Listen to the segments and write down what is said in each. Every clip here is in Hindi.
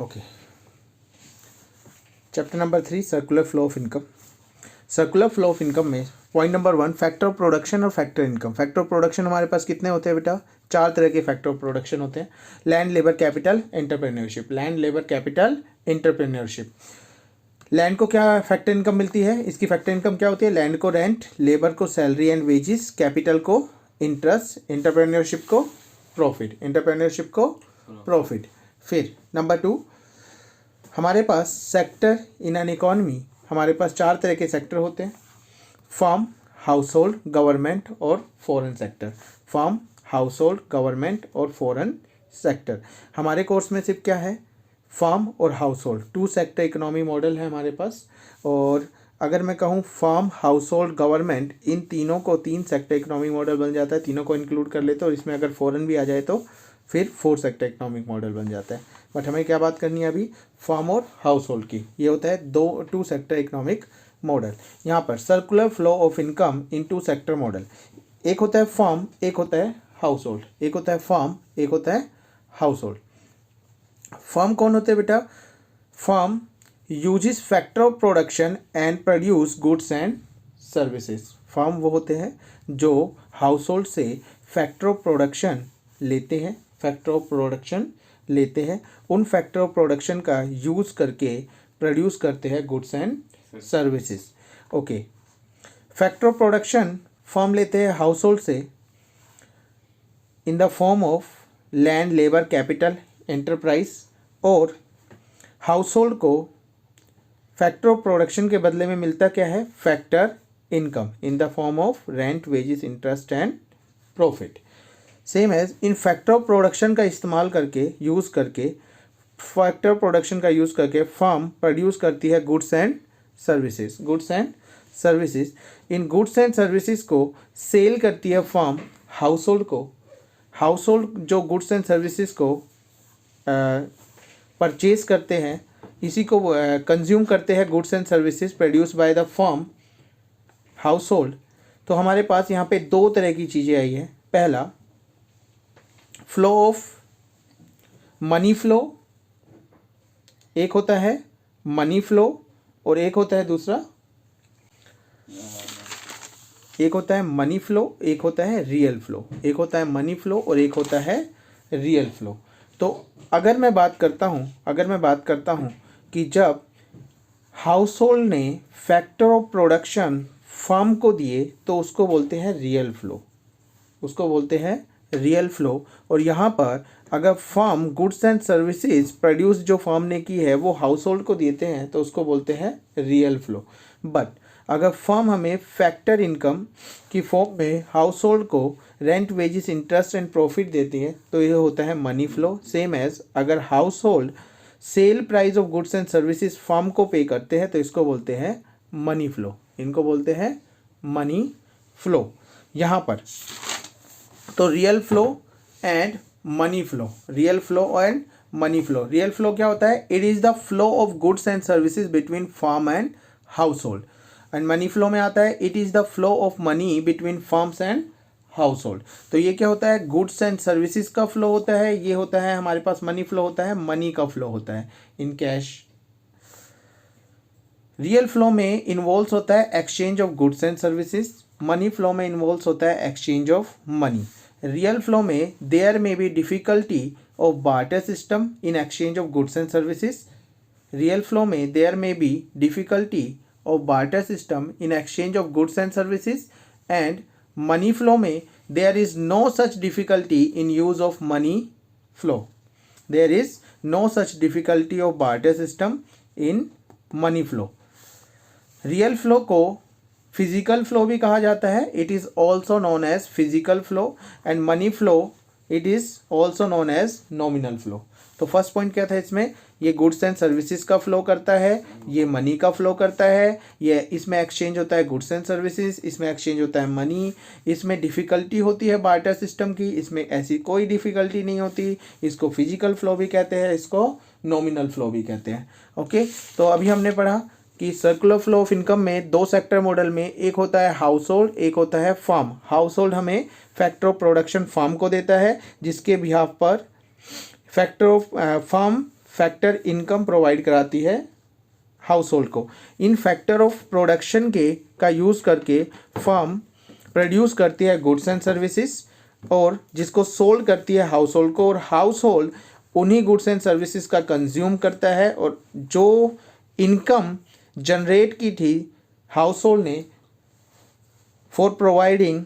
Okay, chapter number 3 circular flow of income. Circular flow of income में point number 1 factor of production और factor income. Factor of production हमारे पास कितने होते हैं बेटा? 4 तरह के फैक्टर ऑफ प्रोडक्शन होते हैं। Land, labour, capital, entrepreneurship. Land, labour, capital, entrepreneurship. Land को क्या फैक्टर इनकम मिलती है? इसकी फैक्टर इनकम क्या होती है? लैंड को रेंट, लेबर को सैलरी एंड वेजेस, कैपिटल को इंटरेस्ट, एंटरप्रेन्योरशिप को प्रॉफिट। एंटरप्रेन्योरशिप को प्रॉफिट। फिर नंबर 2 हमारे पास सेक्टर इन एन इकॉनमी। हमारे पास 4 तरह के सेक्टर होते हैं। फर्म, हाउस होल्ड, गवर्नमेंट और foreign sector. Firm, house hold, government और फॉरेन सेक्टर। हमारे कोर्स में सिर्फ क्या है? फर्म और house hold. 2 sector economy model है हमारे पास। और अगर मैं कहूँ फर्म, हाउस होल्ड, गवर्नमेंट, इन तीनों को 3 सेक्टर इकोनॉमिक मॉडल बन जाता है। तीनों को इंक्लूड कर लेते हैं और इसमें अगर फॉरेन भी आ जाए तो फिर 4 सेक्टर इकोनॉमिक मॉडल बन जाता है। बट हमें क्या बात करनी है अभी? फर्म और हाउस होल्ड की। ये होता है 2 सेक्टर इकोनॉमिक मॉडल। यहाँ पर circular flow of income in 2 sector model. एक होता है फर्म, एक होता है हाउस होल्ड। एक होता है फर्म, एक होता है हाउस होल्ड। फर्म कौन होते हैं बेटा? Firm uses factor of production and produce goods and services. Firm वो होते हैं जो हाउस होल्ड से फैक्टर ऑफ प्रोडक्शन लेते हैं। फैक्टर ऑफ प्रोडक्शन लेते हैं, उन फैक्टर ऑफ प्रोडक्शन का यूज़ करके प्रोड्यूस करते हैं goods and services. Okay, factor of production firm लेते हैं हाउस होल्ड से इन the form of land, labour, capital, enterprise. और हाउस होल्ड को फैक्टर ऑफ प्रोडक्शन के बदले में मिलता क्या है? Factor income in the form of rent, wages, interest and profit. Same as in factor of production का इस्तेमाल करके, यूज़ करके, फैक्टर प्रोडक्शन का यूज़ करके फर्म प्रोड्यूस करती है goods and services. Goods and services. इन गुड्स एंड सर्विसेज को सेल करती है फर्म हाउस होल्ड को। हाउस होल्ड जो गुड्स एंड सर्विसेज को परचेज करते हैं, इसी को कंज्यूम करते हैं goods and services produce by the firm household. तो हमारे पास यहाँ पे 2 तरह की चीज़ें आई है। पहला फ्लो ऑफ मनी फ्लो, एक होता है मनी फ्लो और एक होता है दूसरा, एक होता है मनी फ्लो, एक होता है रियल फ्लो। एक होता है मनी फ्लो और एक होता है रियल फ्लो। तो अगर मैं बात करता हूँ कि जब हाउस होल्ड ने फैक्टर ऑफ प्रोडक्शन फर्म को दिए तो उसको बोलते हैं रियल फ्लो, उसको बोलते हैं रियल फ्लो। और यहाँ पर अगर firm goods and services produce जो फर्म ने की है वो हाउस होल्ड को देते हैं तो उसको बोलते हैं रियल फ्लो। बट अगर फर्म हमें फैक्टर इनकम की फॉर्म में हाउस होल्ड को rent, wages, interest and profit देती है तो ये होता है मनी फ्लो। सेम एज अगर house hold sale price of goods and services firm को पे करते हैं तो इसको बोलते हैं मनी फ्लो। इनको बोलते हैं मनी फ्लो। यहाँ पर तो real flow and money flow, real flow and money flow. Real flow क्या होता है? It is the flow of goods and services between firm and house hold. And money flow में आता है it is the flow of money between firms and house hold. तो ये क्या होता है? गुड्स एंड सर्विसेज का फ्लो होता है। ये होता है हमारे पास मनी फ्लो होता है, मनी का फ्लो होता है इन कैश। रियल फ्लो में इन्वॉल्व होता है exchange of goods and services. Money flow में इन्वॉल्व होता है exchange of money. Real flow में there may be difficulty of barter system in exchange of goods and services. Real flow में there may be difficulty of barter system in exchange of goods and services. And money flow में there is no such difficulty in use of money flow. There is no such difficulty of barter system in money flow. Real flow को फिजिकल फ्लो भी कहा जाता है। It is also known as physical flow. And money flow it is also known as nominal flow. तो फर्स्ट पॉइंट क्या था इसमें? ये गुड्स एंड सर्विसेज का फ्लो करता है, ये मनी का फ्लो करता है, ये इसमें एक्सचेंज होता है गुड्स एंड सर्विसेज, इसमें एक्सचेंज होता है मनी। इसमें डिफ़िकल्टी होती है बार्टर सिस्टम की, इसमें ऐसी कोई डिफ़िकल्टी नहीं होती। इसको फिजिकल फ्लो भी कहते हैं, इसको नॉमिनल फ्लो भी कहते हैं। ओके, तो अभी हमने पढ़ा कि सर्कुलर फ्लो ऑफ इनकम में 2 सेक्टर मॉडल में एक होता है हाउस होल्ड, एक होता है फर्म। हाउस होल्ड हमें फैक्टर ऑफ प्रोडक्शन फर्म को देता है जिसके बिहाफ पर factor of firm factor income provide कराती है हाउस होल्ड को। इन फैक्टर ऑफ प्रोडक्शन के का यूज़ करके फर्म प्रोड्यूस करती है गुड्स एंड सर्विसेज और जिसको सोल्ड करती है हाउस होल्ड को, और हाउस होल्ड उन्हीं गुड्स एंड सर्विसेज का कंज्यूम करता है। और जो इनकम जनरेट की थी हाउस होल्ड ने for providing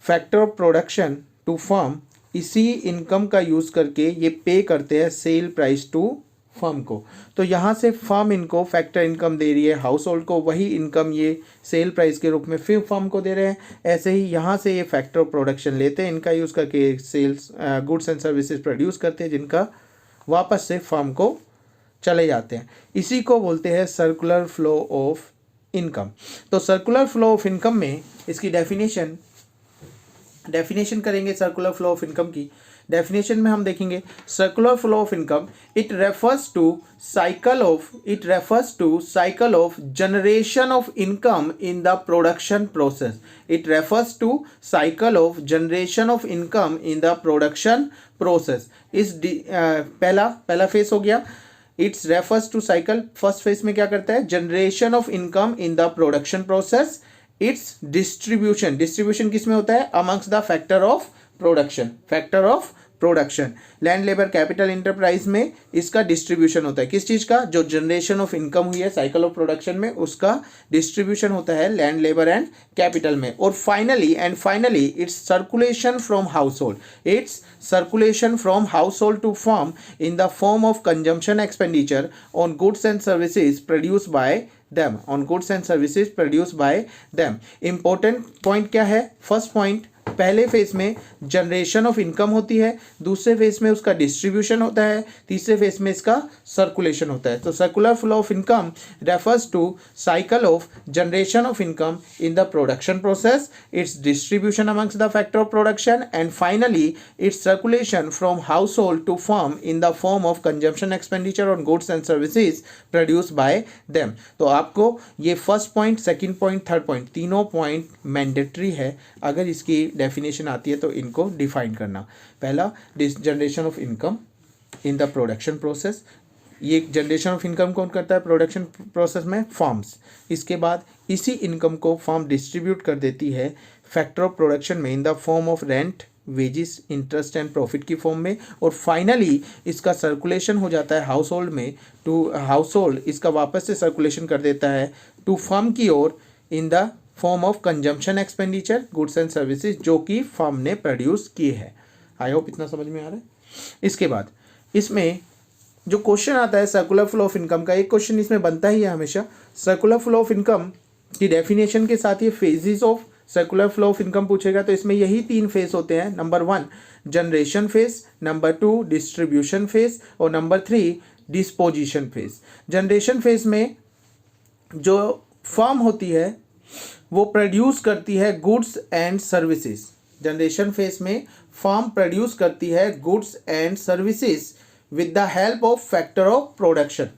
factor of production to firm, इसी इनकम का यूज़ करके ये पे करते हैं सेल प्राइस टू फर्म को। तो यहाँ से फर्म इनको फैक्टर इनकम दे रही है हाउस होल्ड को, वही इनकम ये सेल प्राइस के रूप में फिर फर्म को दे रहे हैं। ऐसे ही यहाँ से ये फैक्टर ऑफ प्रोडक्शन लेते हैं, इनका यूज़ करके sells goods and services produce करते हैं, जिनका वापस से फर्म को चले जाते हैं। इसी को बोलते हैं सर्कुलर फ्लो ऑफ इनकम। तो सर्कुलर फ्लो ऑफ इनकम में इसकी डेफिनेशन करेंगे। सर्कुलर फ्लो ऑफ इनकम की डेफिनेशन में हम देखेंगे circular flow of income it refers to cycle of generation of income in the production process. It refers to cycle of generation of income in the production process. इस पहला फेस हो गया। It's refers to cycle, first phase में क्या करता है, generation of income in the production process. It's distribution किस में होता है, amongst the factor of production. Land labour capital enterprise में इसका डिस्ट्रीब्यूशन होता है, किस चीज का, जो जनरेशन ऑफ इनकम हुई है साइकिल ऑफ प्रोडक्शन में, उसका डिस्ट्रीब्यूशन होता है लैंड लेबर एंड कैपिटल में। और finally it's circulation from household to firm in the form of consumption expenditure on goods and services produce by them. Important point क्या है, फर्स्ट पॉइंट, पहले फेज में जनरेशन ऑफ इनकम होती है, दूसरे फेज में उसका डिस्ट्रीब्यूशन होता है, तीसरे फेज में इसका सर्कुलेशन होता है। तो circular flow of income refers to cycle of generation of income in the production process, it's distribution amongst the factor of production and finally it's circulation from household to firm in the form of consumption expenditure on goods and services produce by them. तो आपको ये first point, second point, third point, तीनों पॉइंट मैंडेटरी है। अगर इसकी डेफिनेशन आती है तो इनको डिफाइन करना। पहला, generation of income in the production process. ये जनरेशन ऑफ इनकम कौन करता है प्रोडक्शन प्रोसेस में, फर्म्स। इसके बाद इसी इनकम को फर्म डिस्ट्रीब्यूट कर देती है फैक्टर ऑफ प्रोडक्शन में in the form of rent, wages, interest and profit की फॉर्म में। और फाइनली इसका सर्कुलेशन हो जाता है हाउस होल्ड में, टू हाउस होल्ड इसका वापस से सर्कुलेशन कर देता है टू फर्म की ओर in the form of consumption expenditure, goods and services, जो कि फर्म ने प्रोड्यूस किए हैं। आई होप इतना समझ में आ रहा है। इसके बाद इसमें जो क्वेश्चन आता है सर्कुलर फ्लो ऑफ इनकम का, एक क्वेश्चन इसमें बनता ही है हमेशा। सर्कुलर फ्लो ऑफ इनकम की डेफिनेशन के साथ ये phases of circular flow of income पूछेगा, तो इसमें यही 3 फेज होते हैं। Number 1 generation phase, number 2 distribution phase और number 3 disposition phase. Generation phase में जो फर्म होती है वो प्रोड्यूस करती है goods and services. Generation phase में फर्म प्रोड्यूस करती है goods and services with the help of factor of production.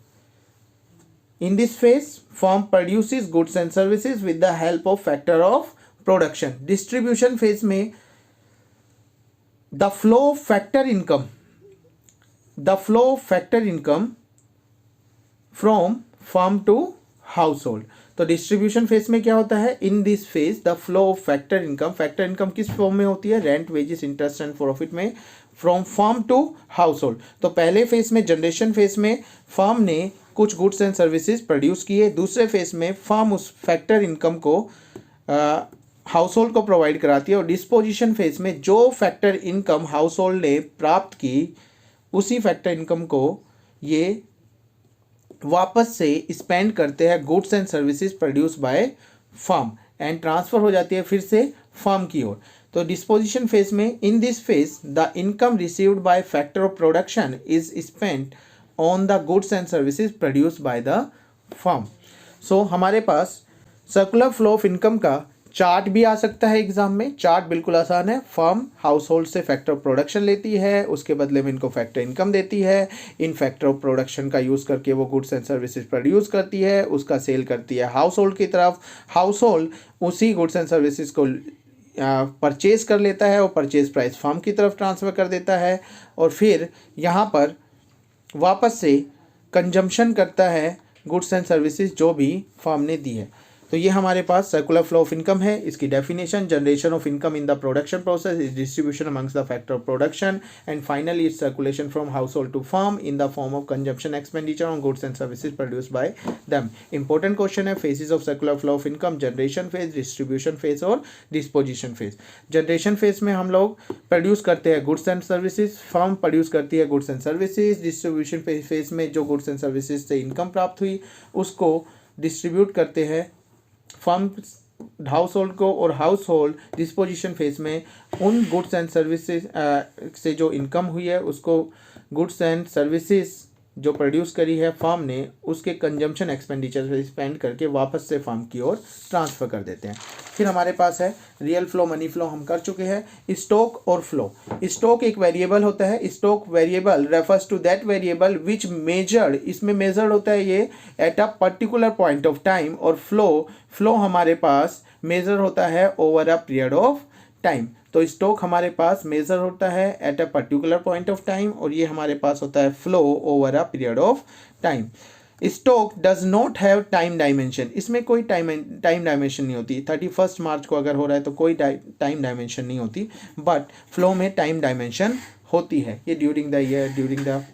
In this phase, firm produces goods and services with the help of factor of production. Distribution phase में the flow of factor income from firm to household. तो डिस्ट्रीब्यूशन फेज में क्या होता है, in this phase the flow of factor income किस फॉर्म में होती है, rent, wages, interest and profit में, from firm to household. तो पहले फेज में, जनरेशन फेज में, फर्म ने कुछ गुड्स एंड सर्विसेज प्रोड्यूस किए, दूसरे फेज में फर्म उस फैक्टर इनकम को हाउस होल्ड को प्रोवाइड कराती है, और डिस्पोजिशन फेज में जो फैक्टर इनकम हाउस होल्ड ने प्राप्त की उसी फैक्टर इनकम को ये वापस से स्पेंड करते हैं goods and services produce by firm and transfer हो जाती है फिर से फर्म की ओर। तो डिस्पोजिशन फेज में, in this phase the income received by factor of production is spent on the goods and services produce by the firm. So हमारे पास सर्कुलर फ्लो ऑफ इनकम का चार्ट भी आ सकता है एग्जाम में। चार्ट बिल्कुल आसान है। फर्म हाउस होल्ड से फैक्टर ऑफ प्रोडक्शन लेती है, उसके बदले में इनको फैक्टर इनकम देती है। इन फैक्टर ऑफ प्रोडक्शन का यूज़ करके वो गुड्स एंड सर्विसेज प्रोड्यूस करती है, उसका सेल करती है हाउस होल्ड की तरफ। हाउस होल्ड उसी गुड्स एंड सर्विसेज को परचेज कर लेता है और परचेज प्राइस फर्म की तरफ ट्रांसफ़र कर देता है। और फिर यहाँ पर वापस से कंजम्पशन करता है गुड्स एंड सर्विसेज जो भी फर्म ने दी है। तो ये हमारे पास सर्कुलर फ्लो ऑफ इनकम है। इसकी definition, generation of income in the production process is distribution amongst the factor of production and finally it's circulation from household to firm in the form of consumption expenditure on goods and services produce by them. Important question है, phases of circular flow of income, generation phase, distribution phase और डिस्पोजिशन फेज। जनरेशन फेज में हम लोग प्रोड्यूस करते हैं goods and services, firm produce करती है goods and services. Distribution phase में जो गुड्स एंड सर्विसेज से इनकम प्राप्त हुई उसको डिस्ट्रीब्यूट करते हैं फर्म हाउस होल्ड को, और हाउस होल्ड डिस्पोजिशन फेज में उन गुड्स एंड सर्विसेज से जो इनकम हुई है उसको गुड्स एंड सर्विसेज जो प्रोड्यूस करी है फर्म ने उसके कंजम्पशन एक्सपेंडिचर से स्पेंड करके वापस से फर्म की ओर ट्रांसफ़र कर देते हैं। फिर हमारे पास है रियल फ्लो, मनी फ्लो हम कर चुके हैं। स्टॉक और फ्लो। स्टॉक एक वेरिएबल होता है। Stock variable refers to that variable which measured, इसमें मेजर्ड होता है ये at a particular point of time, और फ्लो हमारे पास मेजर होता है over a period of time. तो स्टॉक हमारे पास मेजर होता है at a particular point of time, और ये हमारे पास होता है flow over a period of time. Stock does not have time dimension, इसमें कोई टाइम डायमेंशन नहीं होती। 31 मार्च को अगर हो रहा है तो कोई टाइम डायमेंशन नहीं होती, बट फ्लो में टाइम डायमेंशन होती है। ये during the year, during the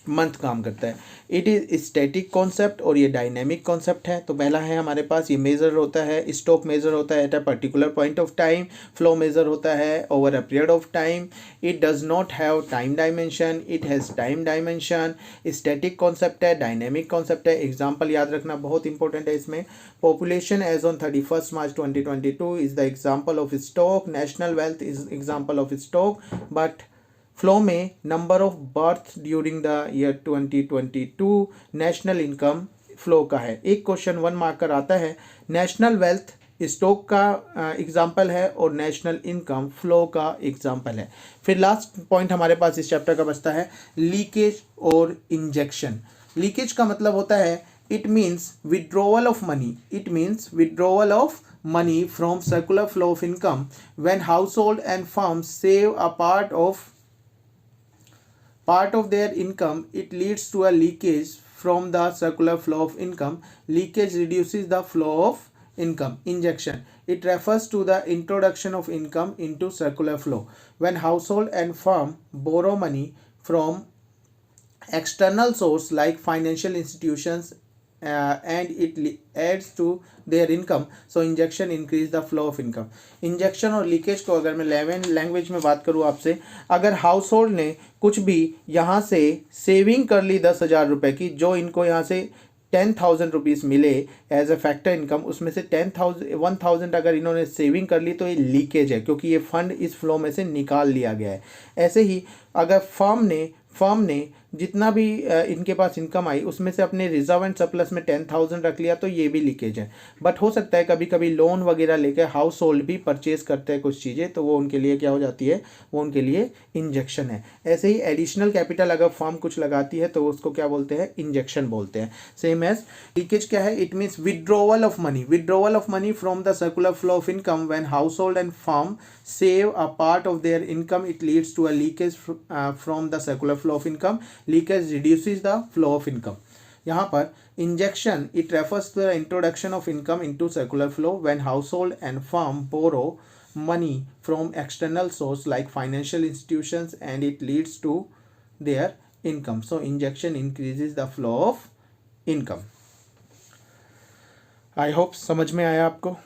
month काम करता है। इट इज़ स्टैटिक कॉन्सेप्ट और ये डायनेमिक कॉन्सेप्ट है। तो पहला है हमारे पास ये मेजर होता है, स्टॉक मेजर होता है at a particular point of time, flow measure होता है over a period of time. It does not have time dimension, it has time dimension. Static concept है, डायनेमिक कॉन्सेप्ट है। एग्जाम्पल याद रखना बहुत इंपॉर्टेंट है इसमें। Population as on 31 March 2022 is the example of stock. National wealth is example of stock. But flow में number of birth during the year 2022 national income flow का है। एक क्वेश्चन 1 मार्क कर आता है। नेशनल वेल्थ स्टॉक का एग्जाम्पल है और नेशनल इनकम फ्लो का एग्जाम्पल है। फिर लास्ट पॉइंट हमारे पास इस चैप्टर का बचता है लीकेज और इंजेक्शन। लीकेज का मतलब होता है it means withdrawal of money, it means withdrawal of money from circular flow of income when house hold and firms save a part of their income. It leads to a leakage from the circular flow of income. Leakage reduces the flow of income. Injection, it refers to the introduction of income into circular flow when household and firm borrow money from external source like financial institutions and it adds to their income. So injection increase the flow of income. Injection और लीकेज को अगर मैं लैंग्वेज में बात करूँ आपसे, अगर हाउस होल्ड ने कुछ भी यहाँ से सेविंग कर ली 10,000 रुपये की, जो इनको यहाँ से 10,000 रुपीज़ मिले एज ए फैक्टर इनकम, उसमें से 1,000 अगर इन्होंने सेविंग कर ली तो ये लीकेज है, क्योंकि ये फंड इस फ्लो में से निकाल लिया गया है। ऐसे ही अगर फर्म ने जितना भी इनके पास इनकम आई उसमें से अपने रिजर्व एंड सरप्लस में 10,000 रख लिया, तो ये भी लीकेज है। बट हो सकता है कभी कभी लोन वगैरह लेकर हाउस होल्ड भी परचेज करते हैं कुछ चीज़ें, तो वो उनके लिए क्या हो जाती है, वो उनके लिए इंजेक्शन है। ऐसे ही एडिशनल कैपिटल अगर फर्म कुछ लगाती है तो उसको क्या बोलते हैं, इंजेक्शन बोलते हैं। सेम एज लीकेज क्या है, it means withdrawal of money from the circular flow of income when house hold and firm save a part of their income. It leads to a leakage from the circular flow of income. Leakage reduces the flow of income. यहाँ पर injection, it refers to the introduction of income into circular flow when household and firm borrow money from external source like financial institutions and it leads to their income. So injection increases the flow of income. I hope समझ में आया आपको।